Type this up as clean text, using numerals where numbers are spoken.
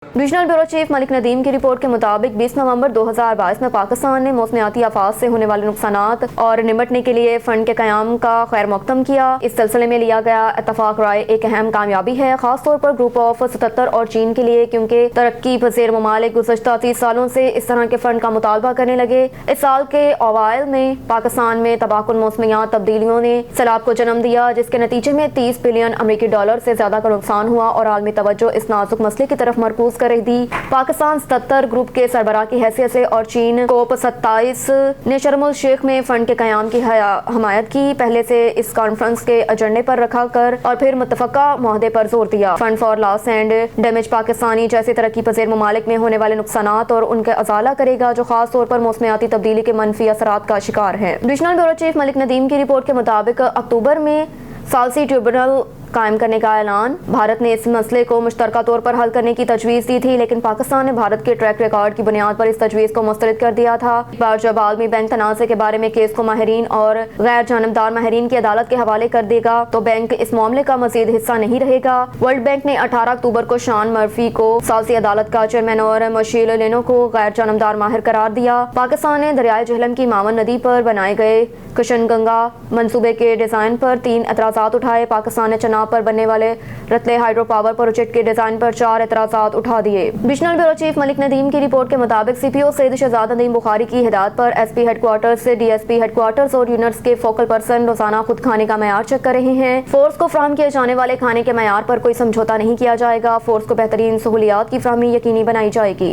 Divisional bureau chief Malik Nadeem की report के मुताबिक 20 नवंबर 2022 में पाकिस्तान ने मौसमियाती आफात से होने वाले नुकसानात और निपटने के लिए फंड के क़याम का खैर मकदम किया। इस सिलसिले में लिया गया इत्तफाक राय एक अहम कामयाबी है, खासतौर पर ग्रुप ऑफ 77 और चीन के लिए, क्योंकि तरक्की पज़ीर ममालिक गुज़श्ता 30 सालों से इस तरह के फंड का मुतालबा करने लगे। इस साल के अवाइल में पाकिस्तान में तबाहकुन मौसमियात तब्दीलियों ने सैलाब को जन्म दिया, जिसके नतीजे में 30 बिलियन अमरीकी डॉलर से ज्यादा का नुकसान हुआ और आलमी तवज्जो इस नाजुक मसले की तरफ मरकूज कर रही थी। पाकिस्तान 77 ग्रुप के सरबराह की हैसियत से और चीन कोप 27 ने शर्म उल शेख में फंड के क़याम की हमायत की। पहले से इस कॉन्फ्रेंस के एजेंडे पर रखा कर और फिर मुत्तफ़क़ा मुआहदे पर जोर दिया। Fund for loss and damage Pakistani जैसे तरक्की पज़ीर ममालिक में होने वाले नुकसानात और उनका अजाला करेगा, जो खास तौर पर मौसमियाती तब्दीली के मनफी असरात का शिकार है। Divisional bureau chief Malik Nadeem की रिपोर्ट के मुताबिक अक्टूबर में सालसी ट्रिब्यूनल कायम करने का ऐलान। भारत ने इस मसले को मुश्तरका तौर पर हल करने की तजवीज़ दी थी, लेकिन पाकिस्तान ने भारत के ट्रैक रिकॉर्ड की बुनियाद पर इस तजवीज़ को मुस्तरद कर दिया था। एक बार जब आलमी बैंक तनाज़े के बारे में केस को माहिरीन और गैर जानबदार माहिरीन की अदालत के हवाले कर देगा तो बैंक इस मामले का मजीद हिस्सा नहीं रहेगा। वर्ल्ड बैंक ने 18 अक्टूबर को शान मर्फी को सालसी अदालत का चेयरमैन और मशील लेनो को गैर जानबदार माहिर करार दिया। पाकिस्तान ने दरियाए झेलम की मावन नदी पर बनाए गए किशन गंगा मंसूबे के डिजाइन पर 3 एतराज़ात उठाए। पाकिस्तान ने चनाब पर बनने वाले रतले हाइड्रो पावर प्रोजेक्ट के डिजाइन पर 4 एतराज़ात उठा दिए। Divisional bureau chief Malik Nadeem की रिपोर्ट के मुताबिक सीपीओ सैयद शहजाद नदीम बुखारी की हिदायत पर एसपी हेडक्वार्टर्स से डीएसपी हेडक्वार्टर्स और यूनिट्स के फोकल पर्सन रोजाना खुद खाने का मयार चेक कर रहे हैं। फोर्स को फराहम किए जाने वाले खाने के मयार पर कोई समझौता नहीं किया जाएगा। फोर्स को बेहतरीन सहूलियात की फराहमी यकीनी बनाई जाएगी।